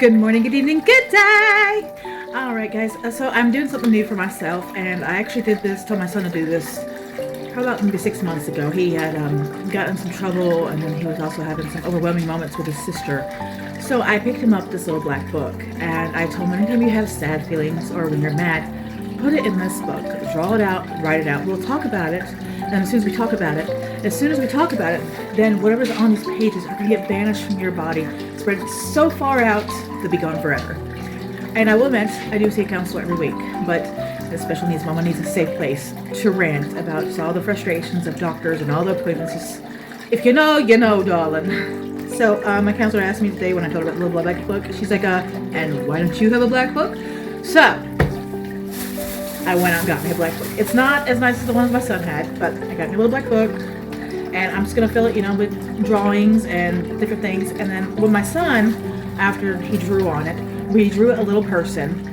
Good morning, good evening, good day! Alright guys, so I'm doing something new for myself, and I actually told my son to do this probably about maybe 6 months ago. He had gotten in some trouble, and then he was also having some overwhelming moments with his sister. So I picked him up this little black book, and I told him anytime you have sad feelings or when you're mad, put it in this book. Draw it out, write it out. We'll talk about it, and as soon as we talk about it, then whatever's on these pages are going to get banished from your body, spread so far out, they'll be gone forever. And I will admit, I do see a counselor every week, but a special needs mama needs a safe place to rant about just all the frustrations of doctors and all the appointments. Just, if you know, you know, darling. So my counselor asked me today when I told her about the little black book, she's like, and why don't you have a black book? So I went out and got me a black book. It's not as nice as the ones my son had, but I got me a little black book, and I'm just gonna fill it, with drawings and different things. And then with my son, after he drew on it, we drew a little person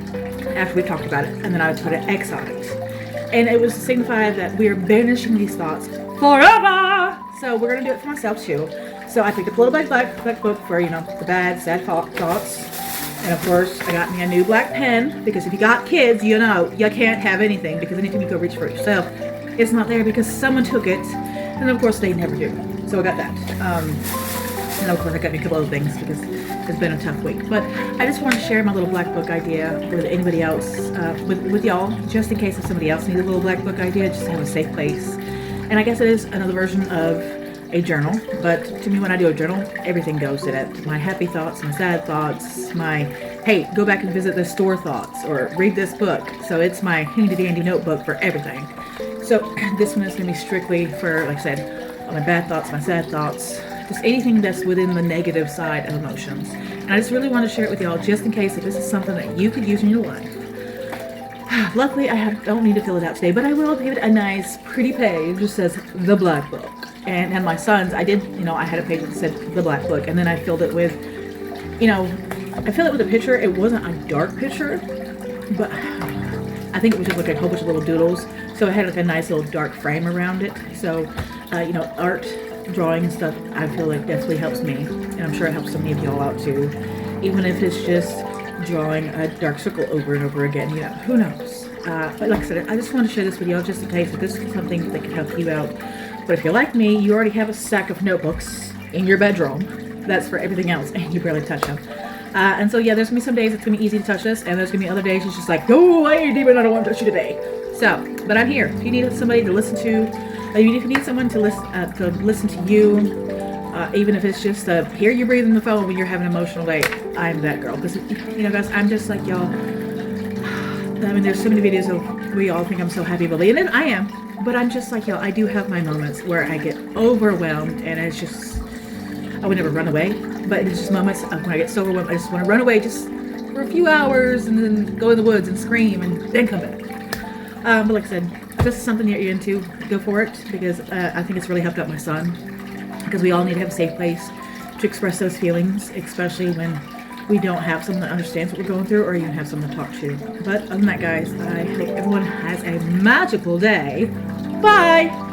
after we talked about it, and then I would put an X on it. And it was to signify that we are banishing these thoughts forever. So we're gonna do it for myself too. So I picked up a little black book for, the bad, sad thoughts. And of course, I got me a new black pen, because if you got kids, you can't have anything, because anytime you go reach for it yourself, it's not there because someone took it. And of course, they never do. So I got that. And of course, I got me a couple other things because it's been a tough week. But I just want to share my little black book idea with anybody else, with y'all, just in case if somebody else needs a little black book idea, just to have a safe place. And I guess it is another version of a journal, but to me, when I do a journal, everything goes in it. My happy thoughts, my sad thoughts, my, hey, go back and visit the store thoughts, or read this book. So it's my handy dandy notebook for everything. So this one is going to be strictly for, like I said, all my bad thoughts, my sad thoughts, just anything that's within the negative side of emotions. And I just really want to share it with y'all, just in case if this is something that you could use in your life. Luckily, I don't need to fill it out today, but I will give it a nice, pretty page that says The Black Book. And my son's, I did, I had a page that said The Black Book, and then I filled it with, I filled it with a picture. It wasn't a dark picture, but I think it was just like a whole bunch of little doodles. So it had like a nice little dark frame around it. So, art, drawing and stuff, I feel like definitely helps me. And I'm sure it helps so many of y'all out too. Even if it's just drawing a dark circle over and over again, who knows. But like I said, I just want to share this with y'all just in case if this is something that can help you out. But if you're like me, you already have a stack of notebooks in your bedroom. That's for everything else, and you barely touch them. And so, yeah, there's going to be some days it's going to be easy to touch this, and there's going to be other days it's just like, go away, demon, I don't want to touch you today. So, but I'm here. If you need somebody to listen to, if you need someone to listen to you, even if it's just hear you breathe in the phone when you're having an emotional day, I'm that girl. Because, guys, I'm just like y'all. I mean, there's so many videos of we all think I'm so happy, and I am. But I'm just like y'all. I do have my moments where I get overwhelmed, and it's just, I would never run away. But it's just moments of when I get so overwhelmed, I just want to run away just for a few hours and then go in the woods and scream and then come back. But like I said, if this is something that you're into, go for it, because I think it's really helped out my son. Because we all need to have a safe place to express those feelings, especially when we don't have someone that understands what we're going through or even have someone to talk to. But other than that, guys, I hope everyone has a magical day. Bye!